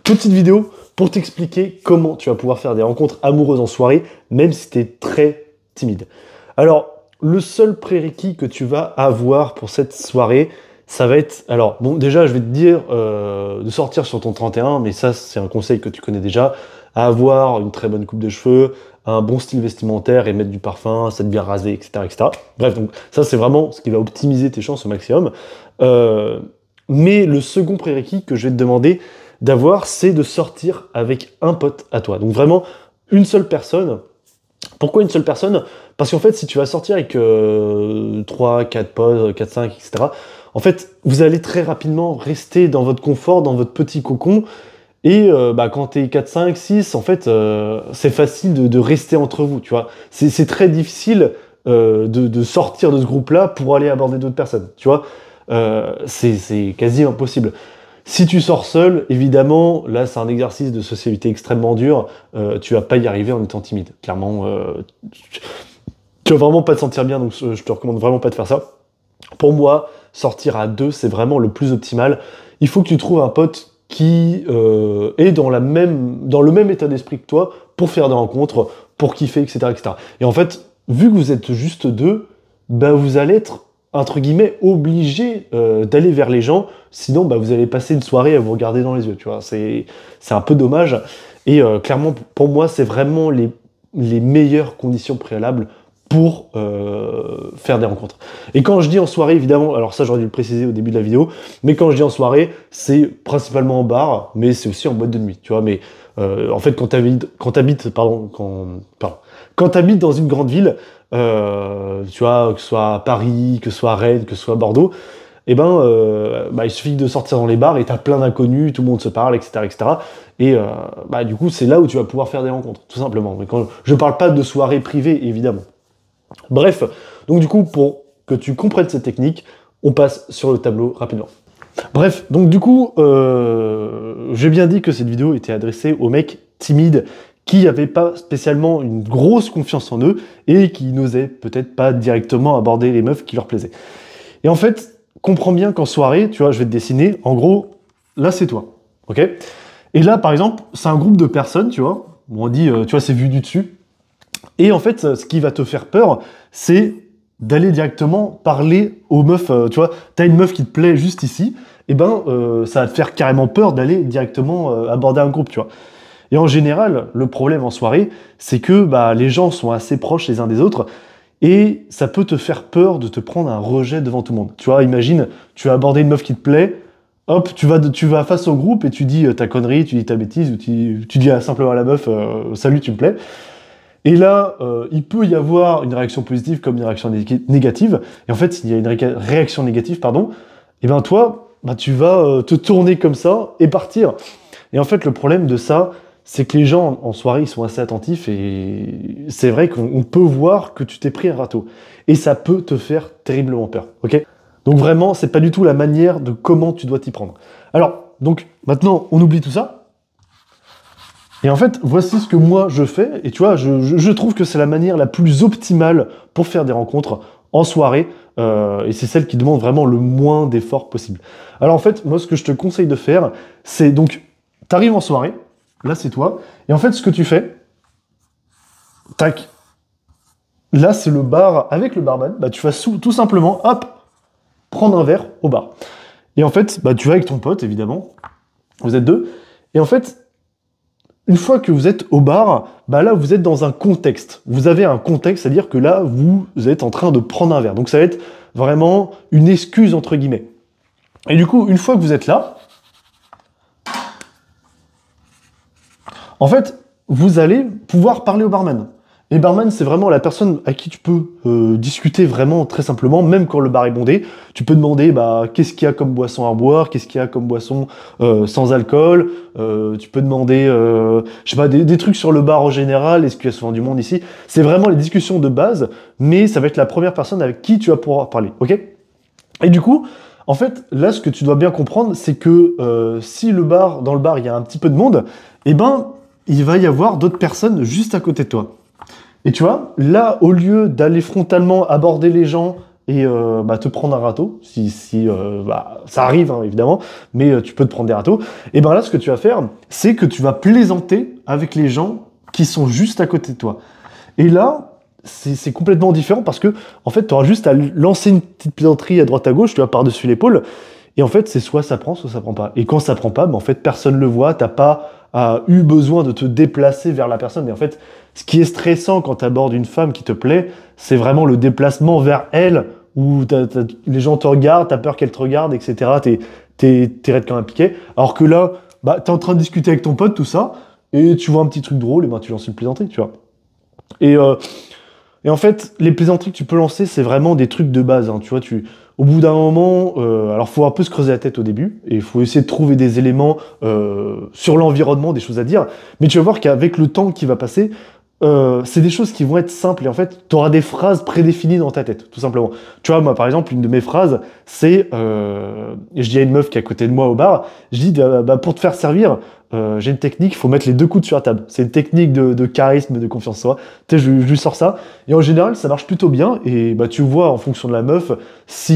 Petite vidéo pour t'expliquer comment tu vas pouvoir faire des rencontres amoureuses en soirée, même si tu es très timide. Alors, le seul prérequis que tu vas avoir pour cette soirée, ça va être... Alors, bon, déjà, je vais te dire de sortir sur ton 31, mais ça, c'est un conseil que tu connais déjà, à avoir une très bonne coupe de cheveux, un bon style vestimentaire et mettre du parfum, s'être bien rasé, etc., etc. Bref, donc ça, c'est vraiment ce qui va optimiser tes chances au maximum. Mais le second prérequis que je vais te demander d'avoir, c'est de sortir avec un pote à toi. Donc vraiment, une seule personne. Pourquoi une seule personne? Parce qu'en fait, si tu vas sortir avec 3, 4 potes, 4, 5, etc., en fait, vous allez très rapidement rester dans votre confort, dans votre petit cocon. Et quand t'es 4, 5, 6, en fait, c'est facile de rester entre vous, tu vois. C'est très difficile de sortir de ce groupe-là pour aller aborder d'autres personnes, tu vois. C'est quasi impossible. Si tu sors seul, évidemment, là c'est un exercice de sociabilité extrêmement dur, tu vas pas y arriver en étant timide. Clairement, tu vas vraiment pas te sentir bien, donc je te recommande vraiment pas de faire ça. Pour moi, sortir à deux, c'est vraiment le plus optimal. Il faut que tu trouves un pote qui est dans le même état d'esprit que toi pour faire des rencontres, pour kiffer, etc., etc. Et en fait, vu que vous êtes juste deux, bah, vous allez être entre guillemets, obligé d'aller vers les gens, sinon bah, vous allez passer une soirée à vous regarder dans les yeux, tu vois, c'est un peu dommage, et clairement, pour moi, c'est vraiment les meilleures conditions préalables pour faire des rencontres. Et quand je dis en soirée, évidemment, alors ça j'aurais dû le préciser au début de la vidéo, mais quand je dis en soirée, c'est principalement en bar, mais c'est aussi en boîte de nuit, tu vois, mais en fait, quand t'habites dans une grande ville, tu vois, que ce soit à Paris, que ce soit à Rennes, que ce soit à Bordeaux, et il suffit de sortir dans les bars et t'as plein d'inconnus, tout le monde se parle, etc., etc. Et du coup, c'est là où tu vas pouvoir faire des rencontres, tout simplement. Mais quand je parle pas de soirée privée, évidemment. Bref, donc du coup, pour que tu comprennes cette technique, on passe sur le tableau rapidement. Bref, donc du coup, j'ai bien dit que cette vidéo était adressée aux mecs timides qui n'avaient pas spécialement une grosse confiance en eux et qui n'osaient peut-être pas directement aborder les meufs qui leur plaisaient. Et en fait, comprends bien qu'en soirée, tu vois, je vais te dessiner, en gros, là c'est toi, ok? Et là, par exemple, c'est un groupe de personnes, tu vois, on dit, tu vois, c'est vu du dessus. Et en fait, ce qui va te faire peur, c'est d'aller directement parler aux meufs, tu vois, t'as une meuf qui te plaît juste ici, et ça va te faire carrément peur d'aller directement aborder un groupe, tu vois. Et en général, le problème en soirée, c'est que les gens sont assez proches les uns des autres, et ça peut te faire peur de te prendre un rejet devant tout le monde. Tu vois, imagine, tu as abordé une meuf qui te plaît, hop, tu vas face au groupe et tu dis ta connerie, tu dis ta bêtise, ou tu dis simplement à la meuf, salut, tu me plais. Et là, il peut y avoir une réaction positive comme une réaction négative. Et en fait, s'il y a une réaction négative, pardon, et toi, tu vas te tourner comme ça et partir. Et en fait, le problème de ça, c'est que les gens en soirée, ils sont assez attentifs et c'est vrai qu'on peut voir que tu t'es pris un râteau. Et ça peut te faire terriblement peur, ok? Donc vraiment, c'est pas du tout la manière de comment tu dois t'y prendre. Alors, donc, maintenant, on oublie tout ça. Et en fait, voici ce que moi je fais, et tu vois, je trouve que c'est la manière la plus optimale pour faire des rencontres en soirée, et c'est celle qui demande vraiment le moins d'efforts possible. Alors en fait, moi ce que je te conseille de faire, c'est donc, t'arrives en soirée, là c'est toi, et en fait ce que tu fais, tac, là c'est le bar avec le barman, tu vas tout simplement, hop, prendre un verre au bar. Et en fait, tu vas avec ton pote, évidemment, vous êtes deux, et en fait, une fois que vous êtes au bar, là, vous êtes dans un contexte. Vous avez un contexte, c'est-à-dire que là, vous êtes en train de prendre un verre. Donc, ça va être vraiment une excuse, entre guillemets. Et du coup, une fois que vous êtes là, en fait, vous allez pouvoir parler au barman. Et barman, c'est vraiment la personne à qui tu peux discuter vraiment très simplement, même quand le bar est bondé. Tu peux demander qu'est-ce qu'il y a comme boisson à boire, qu'est-ce qu'il y a comme boisson sans alcool. Tu peux demander, je sais pas, des trucs sur le bar en général. Est-ce qu'il y a souvent du monde ici? C'est vraiment les discussions de base, mais ça va être la première personne avec qui tu vas pouvoir parler, ok? Et du coup, en fait, là, ce que tu dois bien comprendre, c'est que si dans le bar, il y a un petit peu de monde, il va y avoir d'autres personnes juste à côté de toi. Et tu vois, là, au lieu d'aller frontalement aborder les gens et te prendre un râteau, ça arrive hein, évidemment, mais tu peux te prendre des râteaux, et ben là ce que tu vas faire, c'est que tu vas plaisanter avec les gens qui sont juste à côté de toi. Et là, c'est complètement différent parce que en fait, tu auras juste à lancer une petite plaisanterie à droite à gauche, tu vois, par-dessus l'épaule, et en fait, c'est soit ça prend, soit ça prend pas. Et quand ça prend pas, en fait, personne le voit, t'as pas eu besoin de te déplacer vers la personne. Et en fait, ce qui est stressant quand tu abordes une femme qui te plaît, c'est vraiment le déplacement vers elle, où les gens te regardent, t'as peur qu'elle te regarde, etc. T'es raide comme un piquet. Alors que là, t'es en train de discuter avec ton pote, tout ça, et tu vois un petit truc drôle, et tu lances une plaisanterie, tu vois. Et, euh, et en fait, les plaisanteries que tu peux lancer, c'est vraiment des trucs de base, hein, tu vois, au bout d'un moment, alors faut un peu se creuser la tête au début, et il faut essayer de trouver des éléments sur l'environnement, des choses à dire, mais tu vas voir qu'avec le temps qui va passer, c'est des choses qui vont être simples, et en fait, tu auras des phrases prédéfinies dans ta tête, tout simplement. Tu vois, moi, par exemple, une de mes phrases, c'est, je dis à une meuf qui est à côté de moi au bar, je dis, pour te faire servir, j'ai une technique, il faut mettre les deux coudes sur la table. C'est une technique de charisme, de confiance en soi. Tu sais, je lui sors ça. Et en général, ça marche plutôt bien. Et tu vois, en fonction de la meuf,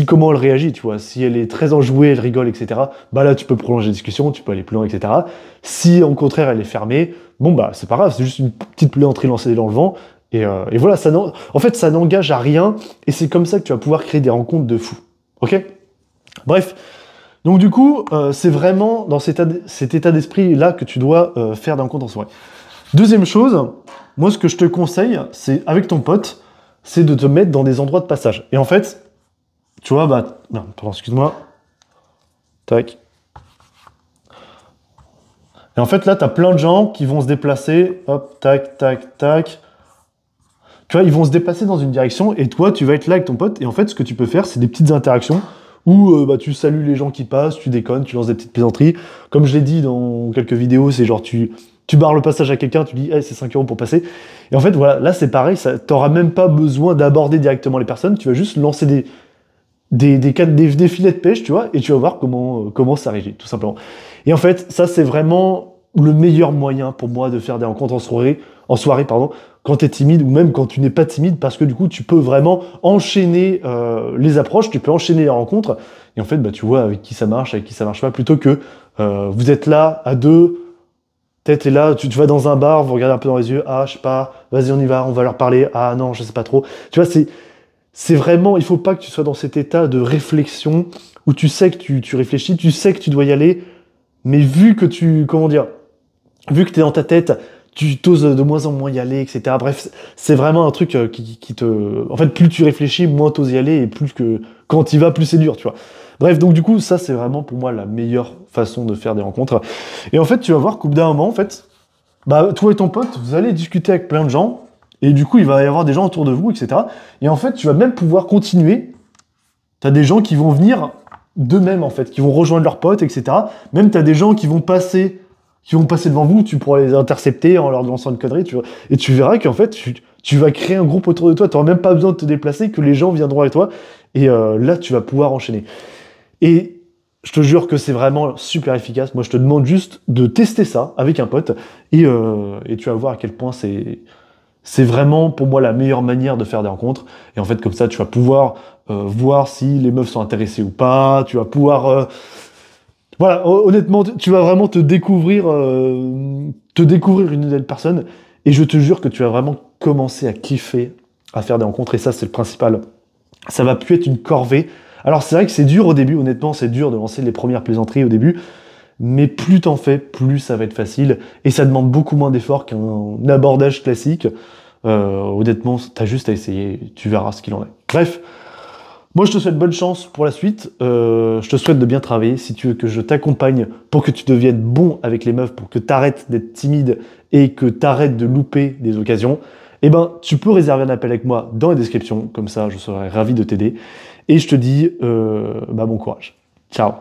comment elle réagit, tu vois. Si elle est très enjouée, elle rigole, etc. Là, tu peux prolonger la discussion, tu peux aller plus loin, etc. Si, au contraire, elle est fermée, bon, c'est pas grave, c'est juste une petite plaisanterie lancée dans le vent. Et voilà, en fait, ça n'engage à rien. Et c'est comme ça que tu vas pouvoir créer des rencontres de fous. Ok? Bref. Donc du coup, c'est vraiment dans cet état d'esprit-là que tu dois faire d'un compte en soirée. Deuxième chose, moi ce que je te conseille, c'est avec ton pote, c'est de te mettre dans des endroits de passage. Et en fait, tu vois, non, pardon, excuse-moi. Tac. Et en fait, là, tu as plein de gens qui vont se déplacer. Hop, tac, tac, tac. Tu vois, ils vont se déplacer dans une direction et toi, tu vas être là avec ton pote. Et en fait, ce que tu peux faire, c'est des petites interactions où tu salues les gens qui passent, tu déconnes, tu lances des petites plaisanteries. Comme je l'ai dit dans quelques vidéos, c'est genre tu barres le passage à quelqu'un, tu dis hey, c'est 5 € pour passer. Et en fait, voilà, là c'est pareil, tu n'auras même pas besoin d'aborder directement les personnes, tu vas juste lancer des filets de pêche, tu vois, et tu vas voir comment ça réagit, tout simplement. Et en fait, ça c'est vraiment le meilleur moyen pour moi de faire des rencontres en soirée, pardon, quand tu es timide ou même quand tu n'es pas timide, parce que du coup, tu peux vraiment enchaîner les approches, tu peux enchaîner les rencontres, et en fait, tu vois avec qui ça marche pas, plutôt que vous êtes là à deux, peut-être là, tu vas dans un bar, vous regardez un peu dans les yeux, ah, je sais pas, vas-y, on va leur parler, ah non, je sais pas trop. Tu vois, c'est vraiment, il faut pas que tu sois dans cet état de réflexion où tu sais que tu réfléchis, tu sais que tu dois y aller, mais vu que tu es dans ta tête, tu t'oses de moins en moins y aller, etc. Bref, c'est vraiment un truc qui te... En fait, plus tu réfléchis, moins t'oses y aller, et plus que quand tu y vas, plus c'est dur, tu vois. Bref, donc du coup, ça, c'est vraiment pour moi la meilleure façon de faire des rencontres. Et en fait, tu vas voir qu'au bout d'un moment, en fait, toi et ton pote, vous allez discuter avec plein de gens, et du coup, il va y avoir des gens autour de vous, etc. Et en fait, tu vas même pouvoir continuer. T'as des gens qui vont venir d'eux-mêmes, en fait, qui vont rejoindre leurs potes, etc. Même t'as des gens qui vont passer devant vous, tu pourras les intercepter en leur lançant une connerie, tu vois. Et tu verras qu'en fait, tu vas créer un groupe autour de toi, tu n'auras même pas besoin de te déplacer, que les gens viendront avec toi, et là, tu vas pouvoir enchaîner. Et je te jure que c'est vraiment super efficace. Moi, je te demande juste de tester ça avec un pote, et tu vas voir à quel point c'est vraiment, pour moi, la meilleure manière de faire des rencontres. Et en fait, comme ça, tu vas pouvoir voir si les meufs sont intéressées ou pas, tu vas pouvoir... Voilà, honnêtement, tu vas vraiment te découvrir une nouvelle personne, et je te jure que tu vas vraiment commencer à kiffer à faire des rencontres, et ça, c'est le principal. Ça va plus être une corvée. Alors, c'est vrai que c'est dur au début, honnêtement, c'est dur de lancer les premières plaisanteries au début, mais plus t'en fais, plus ça va être facile, et ça demande beaucoup moins d'efforts qu'un abordage classique. Honnêtement, t'as juste à essayer, tu verras ce qu'il en est. Bref. Moi, je te souhaite bonne chance pour la suite. Je te souhaite de bien travailler. Si tu veux que je t'accompagne pour que tu deviennes bon avec les meufs, pour que tu arrêtes d'être timide et que tu arrêtes de louper des occasions, tu peux réserver un appel avec moi dans la description. Comme ça, je serai ravi de t'aider. Et je te dis bon courage. Ciao.